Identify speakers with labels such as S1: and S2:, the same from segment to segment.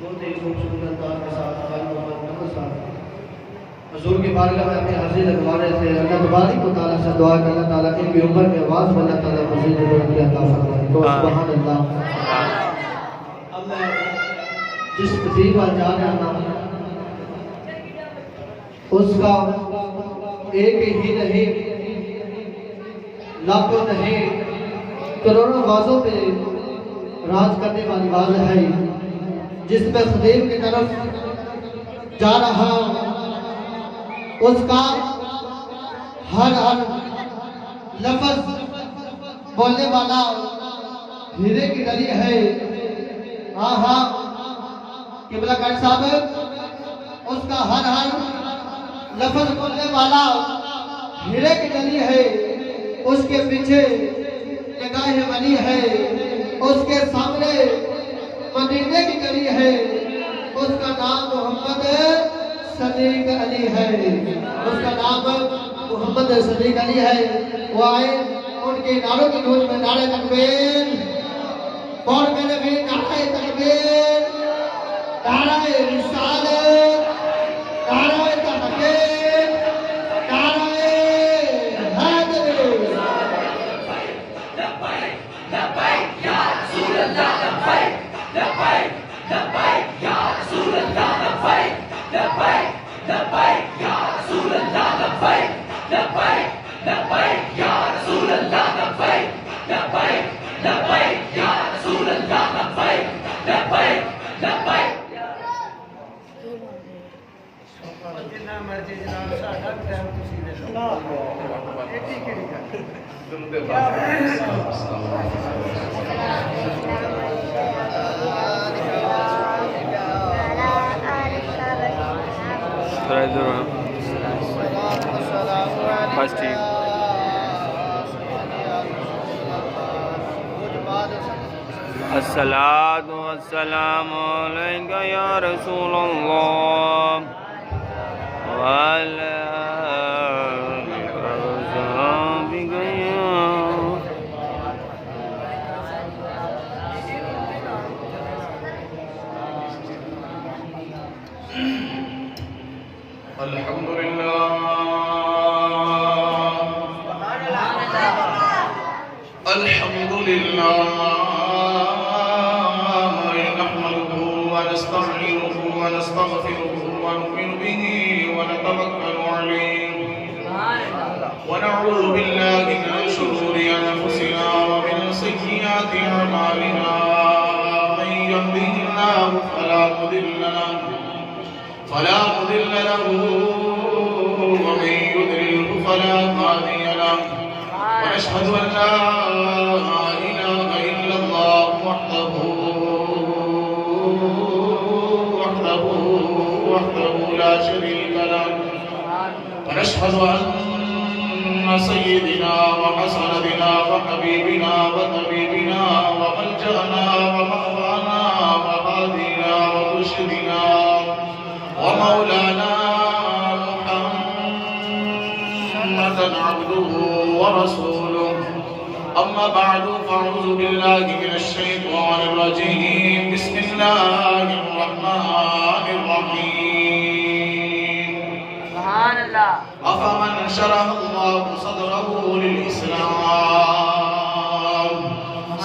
S1: بہت ہی خوبصورت انداز کے ساتھ حضور کی بارگاہ میں اپنی حاضری لگوانے سے اللہ تبارک و تعالیٰ سے دعا کہ اللہ تعالیٰ ان کی عمر میں آواز میں اللہ تعالیٰ مزید برکت عطا فرمائے. تو سبحان اللہ. اب میں جس تقریب پر جا رہا ہوں اس کا ایک ہی نہیں لاکھوں نہیں کروڑوں آوازوں پہ راج کرنے والی آواز ہے جس میں خطیب کی طرف جا رہا اس کا ہر لفظ بولنے والا ہیرے کی ڈلی ہے. ہاں قبلہ گنج صاحب اس کا ہر لفظ بولنے والا ہیرے کی ڈلی ہے. اس کے پیچھے نگاہ ولی ہے. اس کے سامنے مدینے کی گلی ہے. اس کا نام محمد صدیق علی ہے. اس کا نام محمد صدیق علی ہے. وہ آئے ان کے نعروں کی گونج میں نعرہ تکبیر اور کہنے میں نعرہ تکبیر نعرہ رسالت نعرہ تحقیق نعرہ حیدری. لبیک یا رسول اللہ لبیک لبیک لبیک یا رسول اللہ لبیک لبیک لبیک یا رسول اللہ لبیک لبیک لبیک یا رسول اللہ لبیک لبیک لبیک یا رسول اللہ لبیک لبیک لبیک. جنہ مرضی جناب ساڈا ٹائم تسی دے لو ایڈی کیڑی گل
S2: الصلاۃ والسلام علیک یا رسول اللہ وعلی آلک وصحبک
S3: الحمدللہ الحمدللہ نحمده ونستعينه ونستغفره ونؤمن به ونتوكل عليه ونعوذ بالله من شرور انفسنا ومن سيئات اعمالنا من يهده الله فلا مضل له ومن يضلل فلا هادي له ونشهد ان لا اله الا الله وحده لا شريك له ونشهد ان سيدنا وحسندنا وحبيبنا وطبيبنا وملجأنا ومأوانا وهادينا ومرشدنا ومولانا محمدا عبده ورسوله. أما بعد فأعوذ بالله من الشيطان الرجيم. بسم الله الرحمن الرحيم.
S2: سبحان اللہ.
S3: أفمن شرح الله صدره للإسلام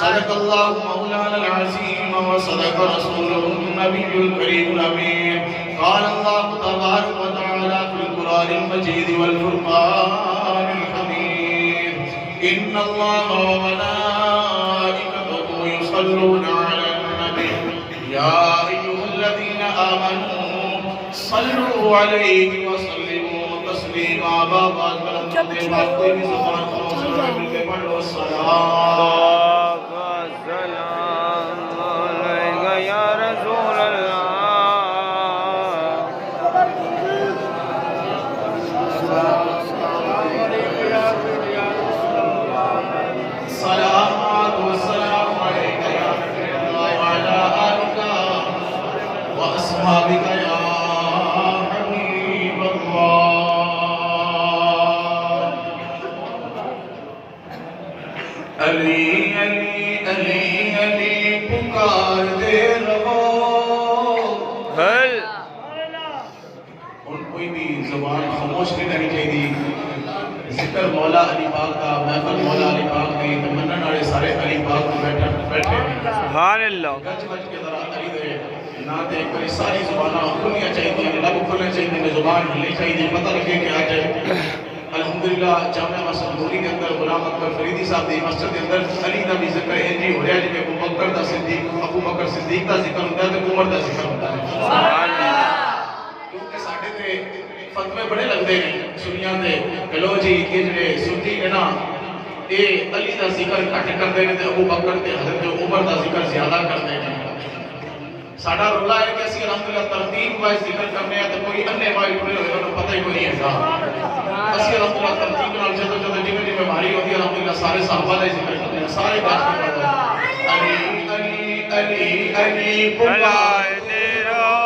S3: صدق الله مولانا العظيم وصدق رسوله النبي الكريم الأمين. قال الله تبارك وتعالى في القرآن المجيد والفرقان الحميد إن الله وملائكته يصلون على النبي يا أيها الذين آمنوا صلوا عليه وسلموا تسليما. بابا علی علی علی علی پکار دے رہو.
S2: حل
S3: ان کوئی بھی زبان خاموش نہیں رہنی چاہیے. ذکر مولا علی پاک کا، محفل مولا علی پاک کی، تمنن والے سارے علی پاک کو بیٹھے
S2: سبحان اللہ.
S3: گج گج کے ذرا علی دے نا تے کوئی ساری زباناں کھلنیاں چاہیے، لب کھلنے چاہیے، زبان ہلنی چاہیے، پتہ لگے کہ آج الحمدللہ جامعہ مسجد نوری کے اندر غلام اکبر فریدی صاحب دی مسجد کے اندر علی دا بھی ذکر انجی ہو رہا ہے جی ابو بکر صدیق دا ذکر ہوتا ہے تے عمر دا ذکر ہوتا ہے.
S2: سبحان اللہ.
S3: کیونکہ ساڈے تے فتوے بڑے لگتے ہیں سنیاں دے کہ لو جی یہ جڑے سنی نے نا یہ علی دا ذکر گھٹ کرتے ہیں تے ابو بکر تے حضرت عمر دا ذکر زیادہ کرتے ہیں. ساڈا رولا ہے کہ اسی الحمدللہ ترتیب وائز ذکر کرنے ہیں تے کوئی انے وائی ٹرے ہوئے انہوں پتہ ہی کوئی نہیں ہے. اسی الحمدللہ ترتیب نال جدو جدو جویں جویں باری ہوتی ہے الحمدللہ سارے صحابہ دا ذکر کرتے ہیں، سارے گاج کے پڑھتے ہیں. علی علی علی علی پکار
S2: دے رہو.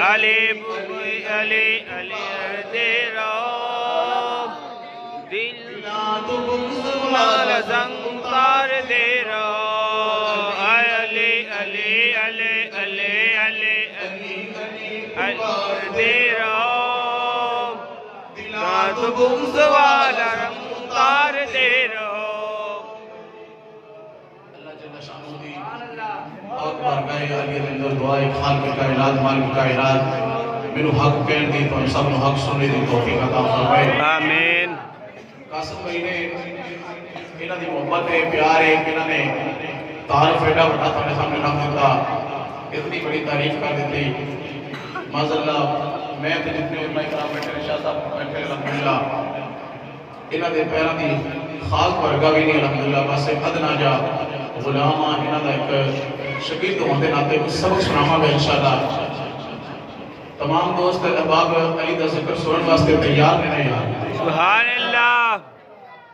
S2: علی بوئی علی علی دے رہو. دل مال زنگ تار دے رہو. علی علی علی علی علی علی دے رہو. دلات بغض والا رنگ تار دے رہو.
S3: اللہ جل شانہ دی اور بارگاہ عالیہ کے اندر دعائے خالق کائنات مالک کائنات میرے حق کہن دی تو ہم سب حق سننے دی توفیق عطا فرمائے.
S2: آمین.
S3: قاسم بھائی نے انہاں دی محبت ہے، پیار ہے کہ انہاں نے تعارف ایڈا بڑا تھوڑے سامنے رکھ دیتا، اتنی بڑی تعریف کر دیتی. معذاللہ میں تے جتنے علماء کرام بیٹھے شاہ صاحب بیٹھے الحمدللہ انہاں دے پیراں دی خاک ورگا بھی نہیں الحمدللہ. بس ادنا جا غلام انہاں دا ایک شگرد ہوندے ناتے سبق سناواں گا انشاءاللہ. تمام دوست احباب علی دا ذکر سنن واسطے تیار نے یار.
S2: سبحان اللہ.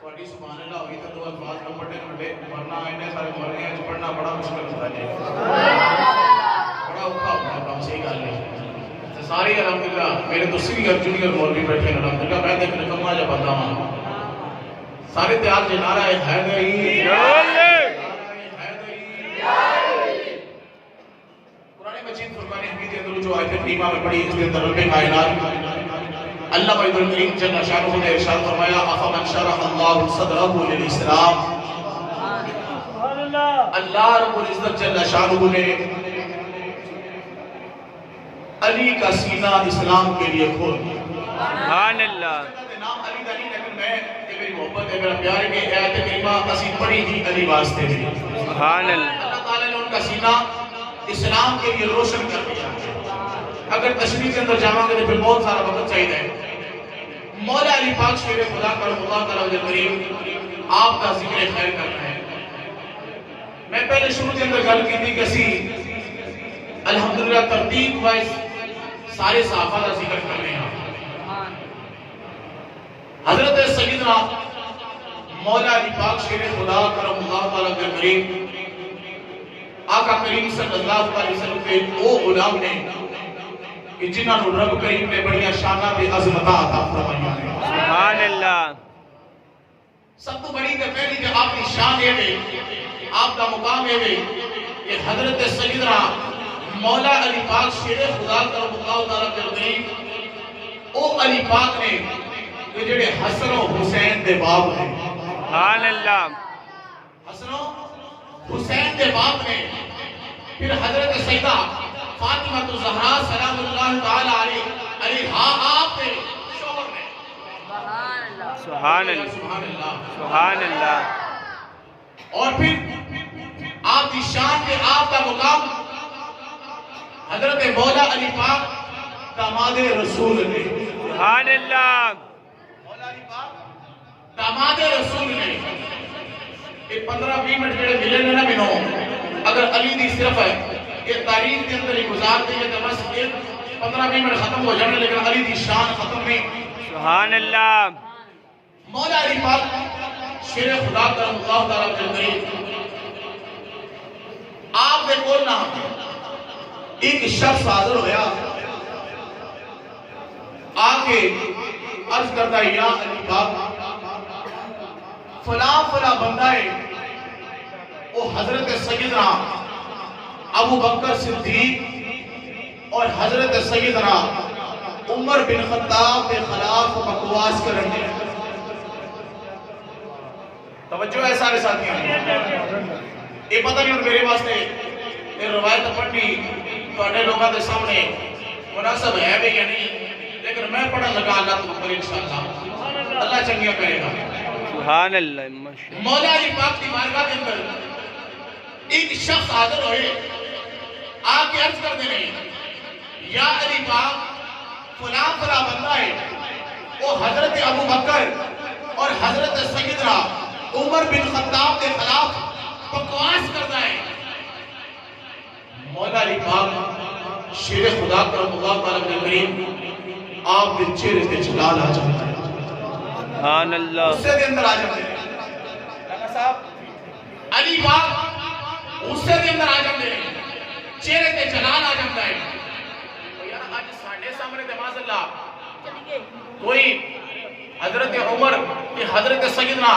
S3: تھوڑی سبحان اللہ ہوئی تو دو الفاظ نہ پڑھنے نڈے ورنہ انہیں سارے مرنے وچ پڑھنا بڑا مشکل ہوتا ہے. بڑا اوکھا ہوتا ہے کام. صحیح گل ہے. ساری الحمدللہ میرے تو سینئر جونیئر مولوی بیٹھے ہیں الحمدللہ. میں دیکھ نکما جا بندہ ہاں. سارے تیار جے نعرہ حیدری قرآن مجید فرقان حمید کے اندر جو آیت کریمہ میں پڑھی اس کے اندر رب کائنات اللہ بائد الکریم جل شانہ نے ارشاد فرمایا افمن شرح اللہ صدرہ للاسلام. اللہ رب العزت جل شانہ نے علی کا سینہ اسلام کے لیے کھول دیا.
S2: سبحان اللہ.
S3: نام علی دا نہیں لیکن میں یہ میری محبت ہے میرا پیار ہے کہ آیت کریمہ اسی پڑھی تھی علی واسطے بھی.
S2: سبحان اللہ.
S3: اللہ تعالیٰ نے ان کا سینہ اسلام کے لیے روشن کر دیا. اگر تشریح کے اندر جاواں گے تو پھر بہت سارا وقت چاہیے. مولا علی پاک شیر خدا کرم اللہ تعالیٰ کے قریب آپ کا ذکر خیر کرنا ہے. میں پہلے شروع کے اندر گل کی تھی کہ اسی الحمدللہ ترتیب وائز سارے صحابہ کا ذکر کرنے ہیں. حضرت سیدنا مولا علی پاک شیر خدا کرم اللہ تعالیٰ کے قریب آقا کریم صلی اللہ علیہ وسلم کے وہ غلام نے کہ جنہاں نو رب کریم نے بڑیاں شانہ تے عظمتاں عطا فرمائیاں نے.
S2: سبحان اللہ.
S3: سب تو بڑی تے پہلی تے آپ کی شان یہ ہے آپ کا مقام یہ ہے کہ حضرت سیدنا مولا علی پاک شیر خدا کرم اللہ تعالیٰ کے قریب او علی پاک نے کہ جڑے حسن و حسین دے باپ ہیں.
S2: سبحان اللہ.
S3: حسن و حسین دے باپ نے پھر حضرت سیدہ فاطمہ الزہرا سلام اللہ تعالی علیہا آپ نے شوہر نے.
S2: سبحان اللہ.
S3: سبحان اللہ.
S2: سبحان اللہ.
S3: اور پھر آپ کی شان کے آپ کا مقام حضرت مولا علی پاک داماد رسول نے.
S2: سبحان اللہ.
S3: مولا علی پاک داماد رسول نے. یہ 15-20 منٹ جڑے ملے نے نا مینوں اگر علی دی صرف ہے یہ تاریخ کے اندر ہی گزار دیں گے تو بس 15-20 منٹ ختم ہو جانے لیکن علی دی شان ختم نہیں.
S2: سبحان اللہ.
S3: مولا علی پاک شیر خدا کرم اللہ تعالیٰ کے قریب آپ نے بولنا ایک شخص حاضر ہویا آپ کے عرض کرتا ہے یا علی پاک فلاں فلاں بندہ ہے وہ حضرت سیدنا ابو بکر صدیق اور حضرت سیدنا عمر بن خطاب کے خلاف بکواس کرنے توجہ ہے سارے ساتھیاں یہ پتہ نہیں میرے واسطے یہ روایت پڑھی تو لوگوں کے سامنے مناسب ہے بھی یا نہیں لیکن میں پڑھن لگا اللہ تو پر انشاءاللہ اللہ چنگیاں کرے گا
S2: سبحان اللہ
S3: مولا علی پاک کی بارگاہ کے اندر ایک شخص حاضر ہوئے آ کے عرض کر دینے یا علی پاک فلاں فلاں بندہ ہے وہ حضرت ابو بکر اور حضرت سیدنا عمر بن خطاب کے خلاف بکواس کرتا ہے مولا علی پاک شیر خدا کرم اللہ تعالیٰ کے کریم آپ کے چہرے سے جلال آ جاتا ہے
S2: سبحان اللہ
S3: غصے دے اندر آ جاتے ہیں صاحب علی پاک غصے دے اندر آ جاتے ہیں چہرے سے جلال آ جاتا ہے یار آج ساڑھے سامنے دماز اللہ کوئی حضرت عمر کہ حضرت سیدنا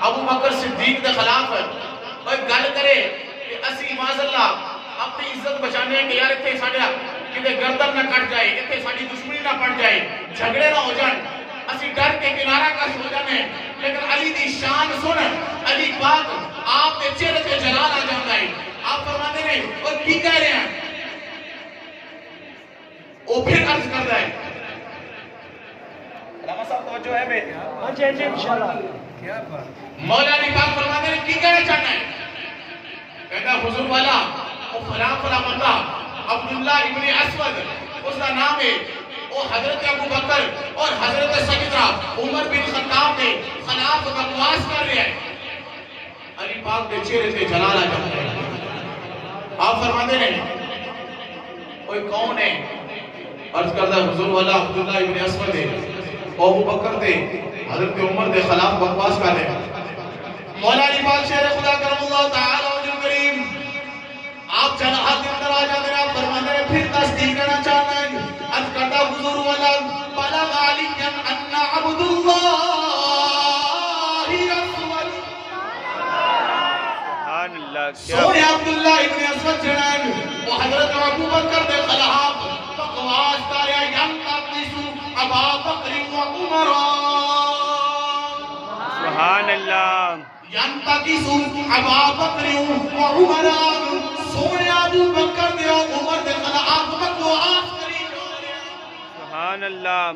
S3: ابو بکر صدیق کے خلاف کوئی گل کرے کہ اسی ماذ اللہ اپنی عزت بچانے ہیں کہ یار اتھے ساڑھا کدھے گردن نہ کٹ جائے اتھے ساڑھی دشمنی نہ پڑ جائے جھگڑے نہ ہو جائیں اسی ڈر کے کنارہ کا سو جانے لیکن علی دی شان سن علی پاک آپ کے چہرے سے جلال آ جاتا ہے آپ فرماتے ہیں اور کی کہہ رہے ہیں وہ پھر عرض کرتا ہے علامہ صاحب توجہ ہے بے
S4: جی انشاءاللہ
S3: مولا علی پاک فرماتے ہیں کی کہنا چاہنا ہے کہتا حضور والا وہ فلاں فلاں بندہ عبداللہ ابن اسود اس کا نام ہے وہ حضرت ابو بکر اور حضرت سیدنا عمر بن خطاب کے خلاف بکواس کر رہے ہیں علی پاک کے چہرے سے جلال آ جاتا ہے آپ فرماتے ہیں کوئی کون ہے عرض کرتا ہے حضور والا عبداللہ ابن اسود ہے ابو بکر تھے حضرت عمر کے خلاف بکواس کر رہے ہیں مولا علی پاک شیر خدا کرم اللہ تعالی وجل کریم آپ جناحات کے اندر آ جاتے ہیں آپ فرماتے ہیں پھر تصدیق کرنا چاہتے ہیں عرض کرتا حضور والا بلغ علیاً ان عبداللہ اسود
S2: سبحان اللہ
S3: سونے عبداللہ ابن اسود جنان وہ حضرت ابو بکر دے خلاف بکواس کر رہے ہیں ینتقص ابا بکر و عمر
S2: سبحان اللہ
S3: ینتقص ابا بکر و عمر سونے ابو بکر دے عمر دے خلاف بکواس کری
S2: سبحان اللہ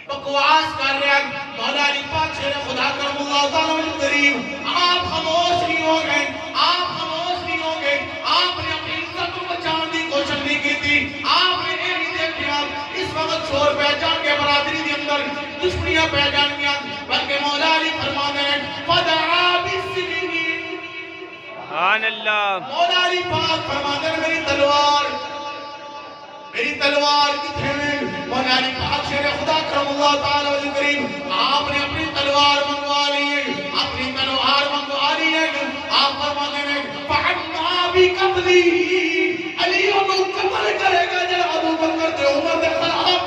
S3: بکواس کر رہے ہیں مولا علی پاک شیر خدا کرم اللہ تعالیٰ کریم آپ خاموش نہیں ہو گئے آپ خاموش نہیں ہو گئے آپ نے اپنی عزت کو بچانے کی کوشش نہیں کی تھی آپ نے یہ نہیں دیکھا اس وقت شور پہچان کے برادری کے اندر دشمنیاں پہچان گیا بلکہ مولا علی فرماتے ہیں فدعا بالسنین
S2: سبحان اللہ
S3: مولا علی پاک فرماتے ہیں میری تلوار کتنے میں مولا علی پاک شیر خدا کرم اللہ تعالی وجل کریم آپ نے اپنی تلوار منگوا لی ہے اپنی تلوار منگوا لی ہے آپ فرماتے ہیں فعما بقتلی علی انہوں قتل کرے گا جب ابو بکر دے عمر دے خلاف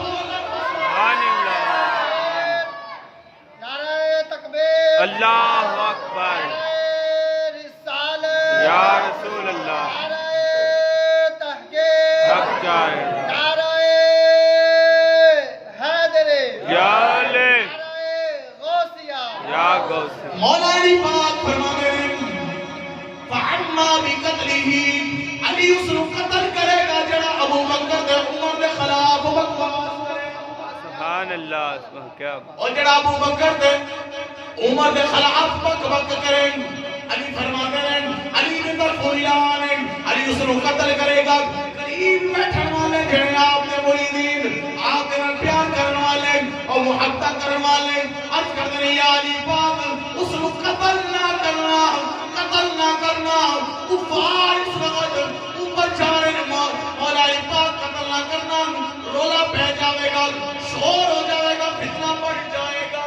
S2: سبحان اللہ
S1: نعرہ تکبیر
S2: اللہ اکبر
S1: نعرہ رسالت
S2: یا رسول اللہ
S1: نعرہ تحقیق
S2: حق جائے
S1: نعرہ حیدر
S2: یا علی
S1: نعرہ غوثیہ
S2: یا غوث
S3: مولا علی پاک فرماتے ہیں فعما بقتلی علی اس کو قتل کرے گا جڑا ابو بکر دے عمر دے خلاف بکواس کرے گا
S2: سبحان اللہ کیا
S3: اور جڑا ابو بکر دے عمر دے خلاف بک کریں علی فرماتے ہیں علی نے در فوریان ہیں علی اس کو قتل کرے گا قریب بیٹھن والے جڑے آپ نے مریدین آپ نے پیار کرنے والے اور محبت کرنے والے عرض کرتے ہیں یا علی پاک اس کو قتل نہ کرنا کفار اس وقت اوپر جا رہے ہیں مولا علی پاک قتل نہ کرنا رولا پہ جاوے گا شور ہو جاوے گا فتنہ بڑھ جائے گا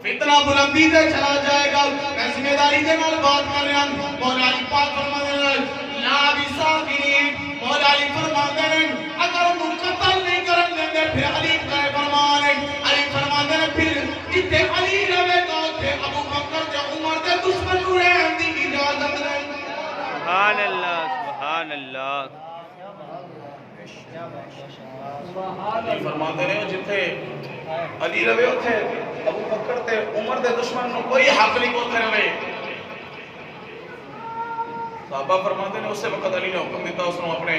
S3: فتنہ بلندی سے چلا جائے گا میں ذمہ داری کے نال بات کر رہا ہوں مولا علی پاک فرماتے ہیں لا بساکرین مولا علی فرماتے ہیں اگر ان قتل نہیں کرن دیں گے پھر
S2: سبحان اللہ
S3: علی فرماتے رہے جتھے علی روے اتھے ابو بکر تے عمر دے دشمن نو کوئی حق نہیں کوتے روے صحابہ فرماتے ہیں اس سے وقت علی نے حکم دیتا اس نے اپنے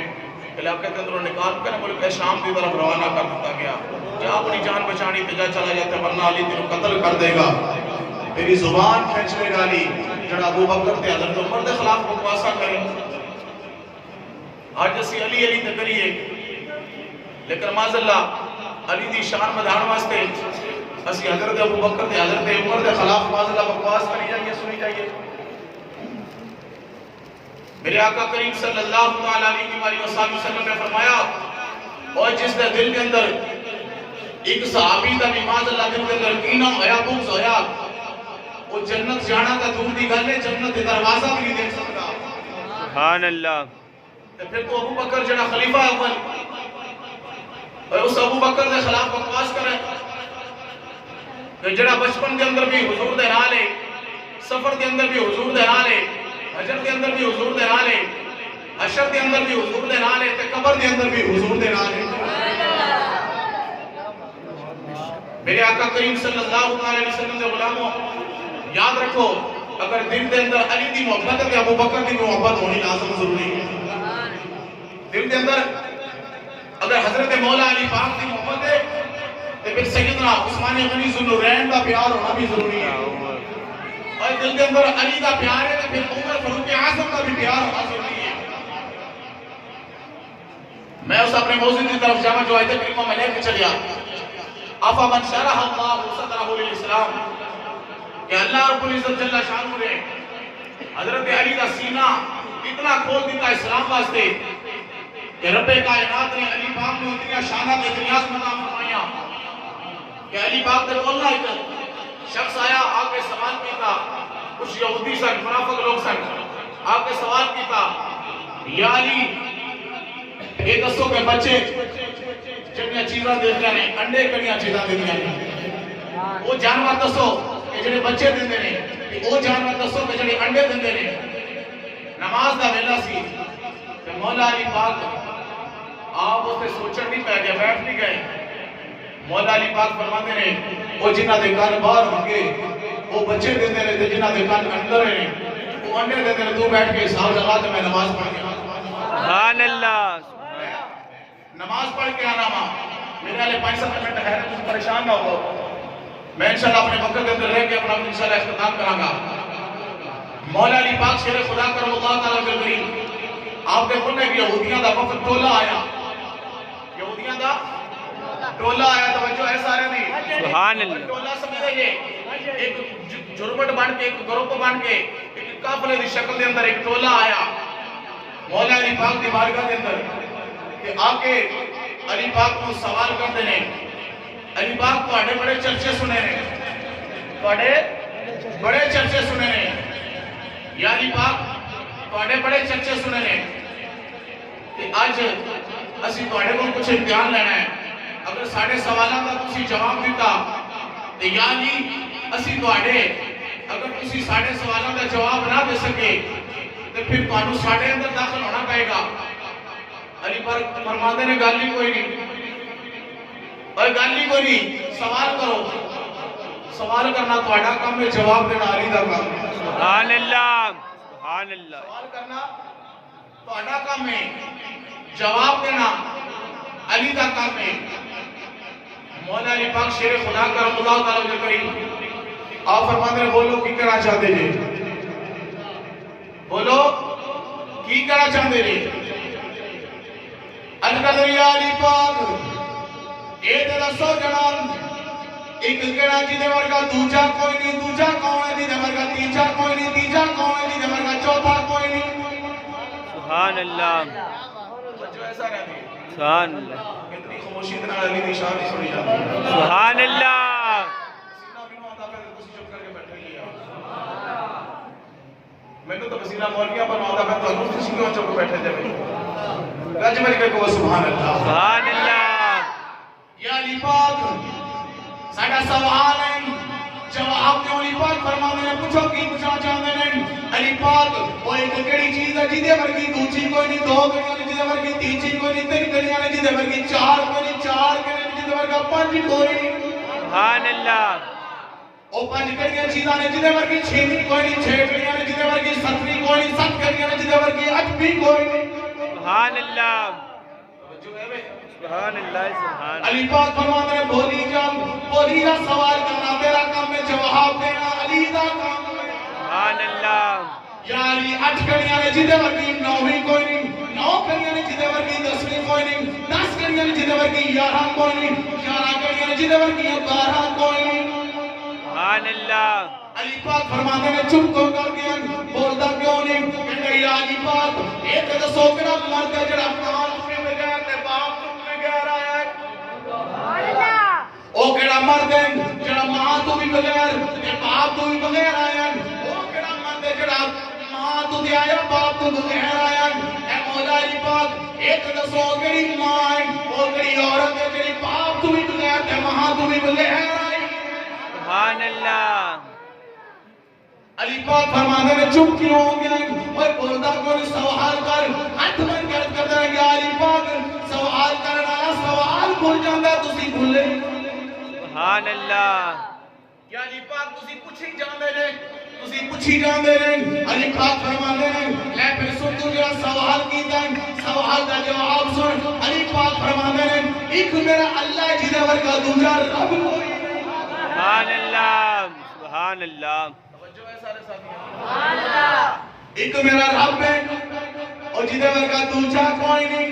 S3: علاقے کے اندروں نکال کر ملک شام کی طرف روانہ کر دیتا گیا جا اپنی جان بچانی تجا چلا جاتا ورنہ علی تینوں قتل کر دے گا تیری زبان کھینچ لے گا علی جڑا ابو بکر تے حضرت عمر دے خلاف بکواسا کرے آج اسی علی علی تے کریے لیکن معاذ اللہ علی دی شان بدھان واسطے اسی حضرت ابو بکر تے حضرت عمر دے خلاف معاذ اللہ بکواس کری جائیے سنی جائیے میرے آقا کریم صلی اللہ علیہ وآلہ وسلم نے فرمایا اور جس نے دل کے اندر ایک صحابی دا نماز اللہ دل کے اندر کینہ ہویا بغض ہویا وہ جنت جانا کا دور دی گل ہے جنت دروازہ بھی نہیں دیکھ سکتا
S2: سبحان اللہ
S3: پھر تو ابو بکر جڑا خلیفہ اول اور اس ابو بکر کے خلاف بکواس کرے جڑا بچپن کے اندر بھی حضور دے نال ہے سفر کے اندر بھی حضور دے نال ہے حجر کے اندر بھی حضور دے نال ہے حشر کے اندر بھی حضور دے نال ہے تے قبر کے اندر بھی حضور دے نال ہے میرے آقا کریم صلی اللہ علیہ وسلم دے غلاموں یاد رکھو اگر دل کے اندر علی دی محبت ہے ابو بکر دی محبت ہونی لازم ضروری ہے دل کے اندر اگر حضرت مولا علی پاک دی محبت ہے تو پھر سیدنا عثمان غنی ذوالنورین کا پیار ہونا بھی ضروری ہے اور دل کے اندر علی کا پیار ہے تو پھر عمر فاروق اعظم کا بھی پیار ہونا ضروری ہے میں اس اپنے موضوع کی طرف جامع جو آیت کریمہ میں لے کے چلیا افا من شرح اللہ صدرہ للاسلام کہ اللہ رب العزت جل شانہ نے حضرت علی کا سینہ اتنا کھول دیتا اسلام واسطے کہ رب کائنات نے علی پاک نے اتنی شانہ کے اتنیاس منا فرمایا کہ علی پاک نے اللہ ایک شخص آیا آگے سوال کیتا کچھ یہودی سن منافق لوگ سن آگے سوال کیتا یا علی یہ دسو کہ بچے جنیاں چیزاں دیتے ہیں انڈے کڑیاں چیزاں دیتے ہیں وہ جانور دسو کہ جنہیں بچے دیتے ہیں وہ جانور دسو کہ جنہیں انڈے دیتے ہیں نماز دا ویلا سی کہ مولا علی پاک آپ اس نے سوچن نہیں پہ گئے بیٹھ نہیں گئے مولا علی پاک فرماتے ہیں وہ جنہ دے کان باہر ہونگے وہ بچے دیتے ہیں جنہ دے کان اندر ہیں وہ انڈے دیتے ہیں تو بیٹھ کے صاحب لگا تو میں نماز پڑھ گیا
S2: سبحان اللہ
S3: نماز پڑھ کے آنا ماں میرے علیہ 5-7 منٹ ہے تم پریشان نہ ہو میں انشاءاللہ اپنے وقت کے اندر رہ کے اپنا انشاءاللہ اختتام کروں گا مولا علی پاک شیر خدا کرم اللہ تعالیٰ کے کریم آپ کے بولنے کہ یہودیاں دا وقت ٹولہ آیا یہودیاں دا ٹولہ آیا توجہ ہے سارے نہیں
S2: سبحان اللہ
S3: ٹولہ سمجھے یہ ایک جرمٹ بان کے ایک گروپ بان کے ایک قافلے دی شکل دے اندر ایک ٹولہ آیا مولا علی پاک دی بارگاہ دے اندر کہ آکے علی پاک کو سوال کرتے ہیں علی پاک تو آڑے بڑے چرچے سنے ہیں تو آڑے بڑے چرچے سنے ہیں یا علی پاک تو آڑے بڑے چرچے سنے ہیں کہ آج اسی تو آڑے کو کچھ امتحان لینا ہے اگر ساڑھے سوالہ کا تسی جواب دیتا تو یا علی اسی تو آڑے اگر تسی ساڑھے سوالہ کا جواب نہ دے سکے تو پھر تو آنو ساڑھے اندر داخل ہونا پائے گا علی پر فرماتے نے گالی کوئی نہیں اور گالی کوئی نہیں سوال کرو سوال کرنا تو آڑا کام میں جواب دینا علی دا کام ہے
S2: سبحان اللہ سبحان اللہ
S3: سوال کرنا تو آڑا کام میں جواب دینا علی دا کام ہے مولا علی پاک شیر خدا کرم اللہ تعالیٰ کے کریم آپ فرماتے ہیں بولو کی کرنا چاہتے جے بولو کی کرنا چاہتے جے القدر یا علی پاک اے تیرا سو جنان ایک کہنا جی دے ورگا دوجا کوئی نہیں دوجا کون ہے جی دے ورگا تیجا کوئی نہیں تیجا کون ہے جی دے ورگا چوتھا کوئی نہیں
S2: سبحان اللہ
S3: جو ایسا رہتی ہے
S2: سبحان اللہ
S3: کتنی خموشی اتنا علی دی شان نہیں سنی جاتی
S2: سبحان اللہ
S3: پسینہ بھی نہ آتا پہلے کسی چپ کر کے بیٹھ رہی ہے میں نے تو پسینہ مولویاں پر آتا پہلے تو حضور کسی کیوں چپ بیٹھے جائے گج مل کے کو سبحان اللہ
S2: سبحان اللہ
S3: یا علی پاک ساڑھا سوال ہے جواب دے علی پاک فرماندے نے پوچھو کی پوچھنا چاہندے نے علی پاک وہ ایک کیڑی چیز ہے جدے ورگی دوجی کوئی نہیں دو گھڑیاں نے جدے ورگی تیجی کوئی نہیں تین گھڑیاں نے جدے ورگی چار کوئی نہیں چار گھڑیاں نے جدے ورگا پانچ کوئی نہیں
S2: سبحان اللہ
S3: او پانچ گھڑیاں چیزاں نے جدے ورگی چھویں کوئی نہیں چھ گھڑیاں نے جدے ورگی ستویں کوئی نہیں سات گھڑیاں نے جدے ورگی اٹھویں کوئی نہیں
S2: سبحان اللہ سبحان اللہ سبحان
S3: علی پاک فرماتے ہیں بولی جا سوال کرنا تیرا کام میں جواب دینا علی دا کام ہے
S2: سبحان اللہ
S3: یا علی 8 گھڑیاں نے جدے ورگی 9ویں کوئی نہیں 9 گھڑیاں نے جدے ورگی 10ویں کوئی نہیں 10 گھڑیاں نے جدے ورگی 11 کوئی نہیں 11 گھڑیاں نے جدے ورگی 12 کوئی نہیں
S2: سبحان اللہ
S3: علی پاک فرماتے ہیں چپ کو کر گیا بولتا کیوں نہیں کہتے یا علی پاک ایک دسو کرا مرد ہے جڑا کان میں بغیر تے باپ تم میں گیر آیا ہے او کیڑا مرد ہے جڑا ماں تو بھی بغیر تے باپ تو بھی بغیر آیا ہے او کیڑا مرد ہے جڑا ماں تو بھی آیا باپ تو بغیر آیا ہے اے مولا علی پاک ایک دسو کیڑی ماں ہے او کیڑی عورت ہے جڑی باپ تو بھی بغیر تے ماں تو بھی بغیر آئی
S2: سبحان اللہ
S3: علی پاک فرماتے ہیں چپ کیوں ہو گیا اور بولتا کون سوال کر ہاتھ بن کرتا ہے کہ علی پاک سوال کرنا سوال بھول جاندہ ہے تسی بھولے
S2: سبحان اللہ
S3: کہ علی پاک تسی پوچھی جاندے رہے تسی پوچھی جاندے رہے علی پاک فرماتے ہیں لے پھر سن تو جا سوال کیتا ہے سوال کا جواب سن علی پاک فرماتے ہیں ایک میرا اللہ جدہ ورگا دوجا رب کوئی
S2: سبحان اللہ سبحان اللہ
S3: ایک میرا رب ہے اور جدے ورگا دوجا کوئی نہیں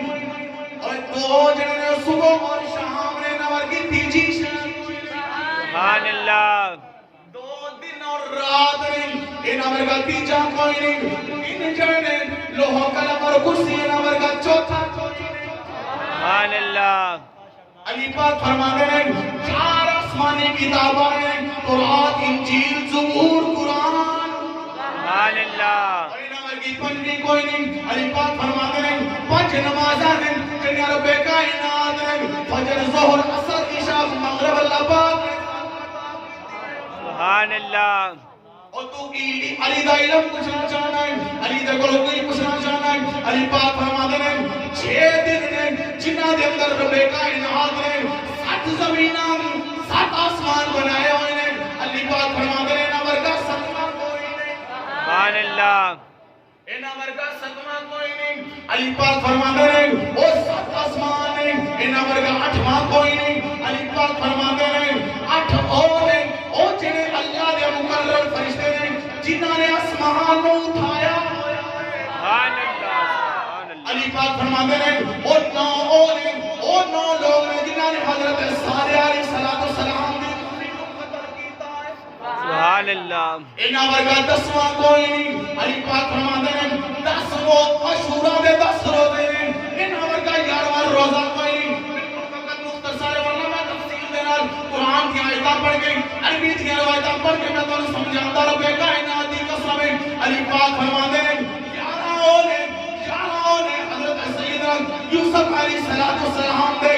S3: اور دو جنہوں نے صبح اور شام نے نور کی تیجی شام
S2: سبحان اللہ
S3: 2 دن اور رات نے انہاں ورگا تیجا کوئی نہیں ان جنہوں نے لوہو قلم اور کرسی انہاں ورگا چوتھا کوئی نہیں
S2: سبحان اللہ
S3: علی پاک فرماتے ہیں 4 آسمانی کتابیں ہیں قرآن انجیل زبور قرآن
S2: سبحان اللہ
S3: اور انہاں ورگی پنجی کوئی نہیں علی پاک فرماتے ہیں 5 نمازاں ہیں جنہاں رب کائنات ہیں فجر ظہر عصر عشاء مغرب اللہ پاک
S2: سبحان اللہ
S3: اور تو علی دا علم پوچھنا چاہنا ہے علی دا کوئی پوچھنا چاہنا ہے علی پاک فرماتے ہیں 6 دن نے جنہاں دے اندر رب کائنات نے 7 زمیناں 7 آسمان بنائے ہوئے ہیں علی پاک فرماتے ہیں انہاں ورگا ستواں کوئی نہیں
S2: سبحان اللہ
S3: انہاں ورگا ستواں کوئی نہیں علی پاک فرماتے ہیں وہ 7 آسمان ہیں انہاں ورگا 8واں کوئی نہیں علی پاک فرماتے ہیں 8 اور ہیں او جنہیں اللہ دے مقرر فرشتے نے جنہاں نے آسمان کو اٹھایا
S2: سبحان اللہ
S3: علی پاک فرماتے ہیں وہ 9 اور ہیں وہ 9 لوگ ہیں جنہاں نے حضرت صالح علیہ السلام دی زمین کو قتل کیتا ہے
S2: سبحان اللہ
S3: انہاں ورگا 10واں کوئی نہیں علی پاک فرماتے ہیں 10 وہ عاشورہ دے 10 روزے ہیں انہاں ورگا 11واں روزہ کوئی نہیں بالکل فقط مختصر ورنہ میں تفصیل دے نال قرآن کی آیتاں پڑھ کے عربی کی روایتاں پڑھ کے میں تانوں سمجھاتا رب کائنات دی قسم ہے علی پاک فرماتے ہیں 11 اور ہیں حضرت سیدنا یوسف علیہ السلام دے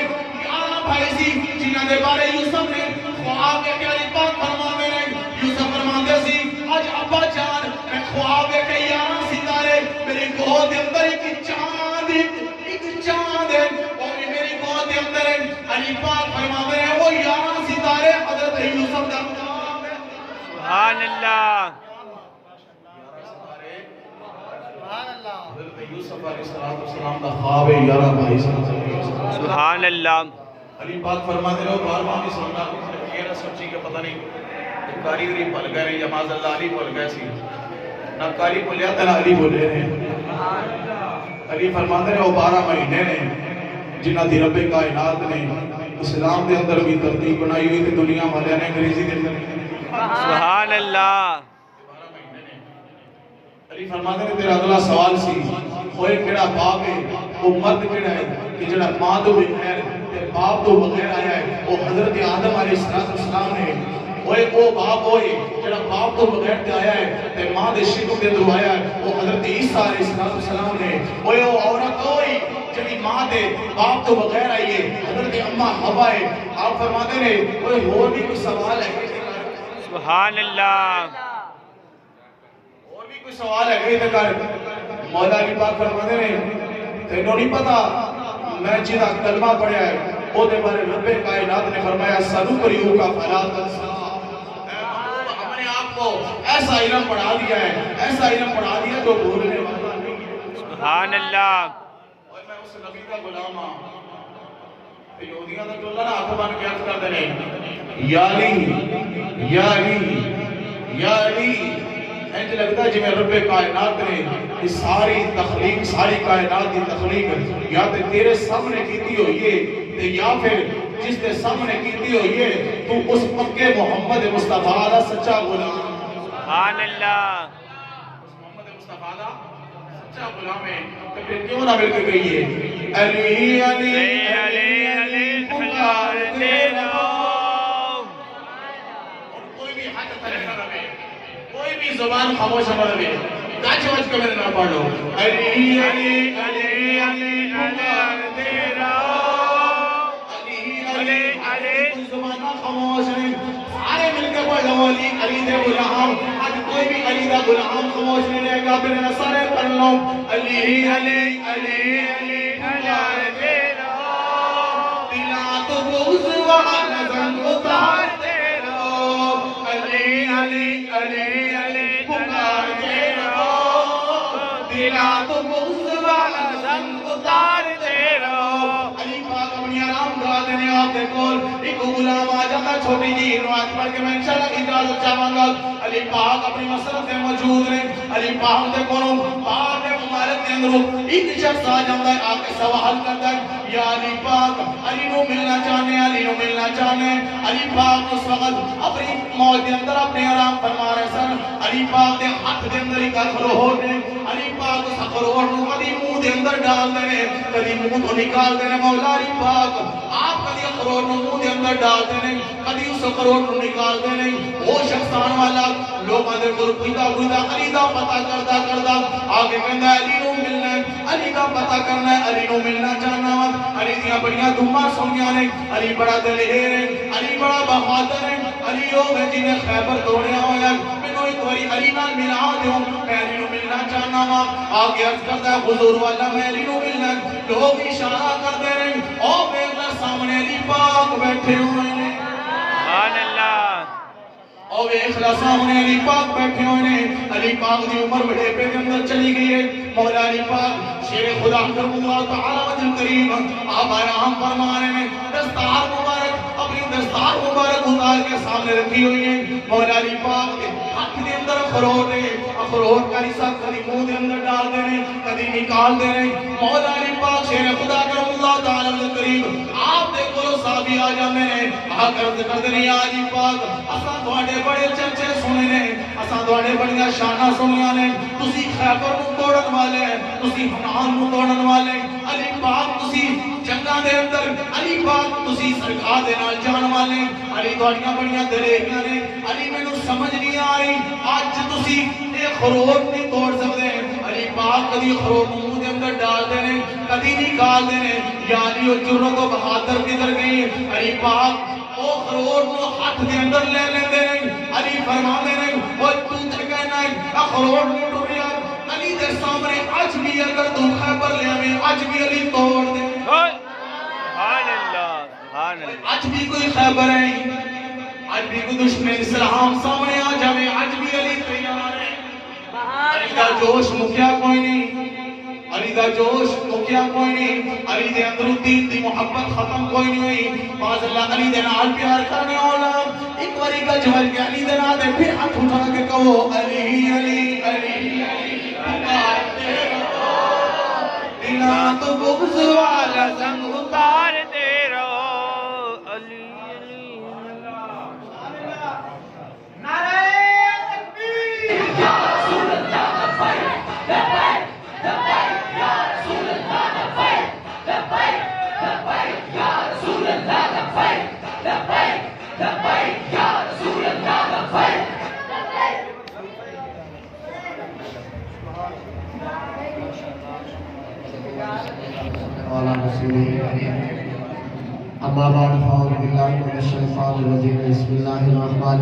S3: 11 بھائی سی جنہاں دے بارے یوسف نے خواب ہے کہ علی پاک فرماتے ہیں یوسف فرماتے سی آج ابا جان میں خواب ہے کہ 11 ستارے میری گود دے اندر ایک چاند ہے وہ میری گود دے اندر ہے علی پاک فرماتے ہیں وہ 11 ستارے حضرت یوسف کا خواب ہے
S2: سبحان اللہ
S3: حضرت یوسف علیہ السلام کا خواب ہے 11 بھائی
S2: سبحان اللہ
S3: علی پاک فرماتے ہیں بار بار نہیں سننا یہ نہ سوچی کہ پتہ نہیں کاریگری پل گئے یا معاذ اللہ علی پل گئے سی نہ کاری پلیا تھا نہ علی بولے ہیں علی فرماتے ہیں وہ 12 مہینے نے جنہ دی رب کائنات نے اسلام دے اندر بھی ترتیب بنائی ہوئی تھی دنیا والے نے انگریزی دے اندر
S2: سبحان اللہ
S3: علی فرماتے ہیں تیرا اگلا سوال سی ہوئے کیڑا باپ ہے وہ مرد کیڑا ہے کہ جڑا ماں تو بغیر تے باپ تو بغیر آیا ہے وہ حضرت آدم علیہ السلام نے ہوئے وہ باپ ہوئے جڑا باپ تو بغیر تے آیا ہے تے ماں دے شکم دے اندر آیا ہے وہ حضرت عیسیٰ علیہ السلام نے ہوئے وہ عورت ہوئی جڑی ماں دے باپ تو بغیر آئی ہے حضرت اماں حوا ہے آپ فرماتے ہیں کوئی اور بھی کوئی سوال ہے
S2: سبحان اللہ
S3: اور بھی کوئی سوال ہے کہ کر مولا علی پاک فرماتے ہیں تینوں نہیں پتا میں جنہا کلمہ پڑھیا ہے وہ دے بارے رب کائنات نے فرمایا سنقرئک فلا تنسى ہم نے آپ کو ایسا علم پڑھا دیا ہے ایسا علم پڑھا دیا جو بھولنے والا نہیں
S2: سبحان اللہ
S3: اور میں اس نبی کا غلام ہوں یہودیاں دا ٹولا نا ہاتھ بن کے عرض کرتے ہیں یا علی یا علی یا علی انج لگتا ہے جی میں رب کائنات نے اس ساری تخلیق ساری کائنات کی تخلیق یا تے تیرے سامنے کیتی ہوئی ہے تے یا پھر جس نے سامنے کیتی ہوئی ہے تو اس پکے محمد مصطفیٰ دا سچا غلام
S2: سبحان اللہ
S3: محمد مصطفیٰ دا سچا غلام ہے تو پھر کیوں نہ مل کے گئی ہے علی علی
S2: علی علی پکارتے رہو
S3: کوئی بھی حد تک نہ رہے کوئی بھی زبان خاموش نہ رہے گاچ واچ کے میرے نہ پڑھو علی علی علی علی پکارتے رہو علی علی کوئی زبان خاموش نہیں سارے مل کے پڑھ لو علی علی دے غلام آج کوئی بھی علی دا غلام خاموش نہیں رہے گا پھر سارے پڑھ لو علی علی علی علی پکارتے رہو دلات بغض وعن زنگ اتارتے رہو علی علی علی علی پکارتے رہو دلات بغض وعن زنگ اتارتے رہو علی پاک اپنی آرام گاہ دینے آپ دے کول ایک غلام آ جاتا چھوٹی جی روایت پڑھ کے میں انشاءاللہ اجازت چاہوں گا علی پاک اپنی مسرت سے موجود رہے علی پاک دے کولوں پاک دے مبارک دے اندروں ایک شخص آ جاتا ہے آ کے سوال کرتا ہے یا علی پاک علی نو ملنا چاہنے علی نو ملنا چاہنے علی پاک اس وقت اپنی موت دے اندر اپنے آرام فرما رہے سن علی پاک دے ہاتھ دے اندر ایک خروہر نے علی پاک اس خروہر نو کدی منہ دے اندر ڈال دینے کدی منہ تو نکال دینے مولا علی پاک آپ کدی خروہر نو منہ دے اندر ڈال دینے کدی اس خروہر نو نکال دینے وہ شخصان والا لوگاں دے کول پوچھدا علی دا پتہ کردا آگے کہندا علی نو ملنا ہے علی دا پتہ کرنا ہے علی نو ملنا چاہنا وا علی دیاں بڑیاں دھوماں سونیاں نے علی بڑا دلیر ہے علی بڑا بہادر ہے علی او ہے جن نے خیبر توڑیا ہویا مینوں ایک واری علی نال ملا دیو میں علی نو ملنا چاہنا وا آگے عرض کردا ہے حضور والا میں علی نو ملنا لوگ اشارہ کردے رہے او میرے سامنے علی پاک بیٹھے ہوئے نے
S2: سبحان اللہ
S3: اور اخلاص سامنے علی پاک بیٹھے ہوئے نے علی پاک دی عمر بڑے پہ کے اندر چلی گئی ہے مولا علی پاک شیر خدا کرم اللہ تعالی وجل کریم آپ آرام فرما رہے ہیں دستار مبارک اپنی دستار مبارک اتار کے سامنے رکھی ہوئی ہے مولا علی پاک کے ہاتھ کے اندر خروٹ ہے خروٹ کا حصہ کدی منہ کے اندر ڈال دینے کدی نکال دینے مولا علی پاک شیر خدا کرم اللہ تعالی وجل کریم آپ دے کولو صحابی آ جاندے نے آ کر ذکر دے یا علی پاک اساں تواڈے بڑے چرچے سنے نے اساں تواڈے بڑیاں شاناں سنیاں نے تسی خیبر نو توڑن والے تسی حنان نو توڑن والے علی پاک تسی جنگاں دے اندر علی پاک تسی سرکار دے نال جان والے علی تواڈیاں بڑیاں دلیریاں نے علی مینوں سمجھ نہیں آئی اج تسی اے خروٹ نہیں توڑ سکدے علی پاک کدی خروٹ منہ دے اندر ڈال دینے کدی نکال دینے یا علی او جرت و بہادر کدھر گئی علی پاک او خروٹ نو ہاتھ دے اندر لے لیندے نہیں علی فرماندے نہیں او تو تے کہنا ہے خروٹ نہیں ٹریا علی دے سامنے اج بھی اگر تو خیبر لے آویں اج بھی علی توڑ دے
S2: سبحان اللہ سبحان اللہ
S3: اج بھی کوئی خیبر ہے اج بھی کوئی دشمن اسلام سامنے آ جاوے اج بھی علی تیار ہے علی دا جوش مکیا کوئی نہیں علی دا جوش مکیا کوئی نہیں علی دے اندر دین دی محبت ختم کوئی نہیں ہوئی باز اللہ علی دے نال پیار کرنے والا ایک باری گج بھر کے علی دے نال دے پھر ہاتھ اٹھا کے کہو علی علی علی پکارتے رہو دلاں تو بغض والا زنگ
S2: اتارتے رہو علی علی
S4: نعرہ تکبیر یا رسول اللہ لبیک لبیک لبیک یا رسول اللہ لبیک لبیک لبیک یا رسول اللہ لبیک لبیک لبیک یا رسول اللہ لبیک
S1: مولا رسول کریم اما بعد فاعوذ باللہ من الشیطان الرجیم بسم اللہ الرحمن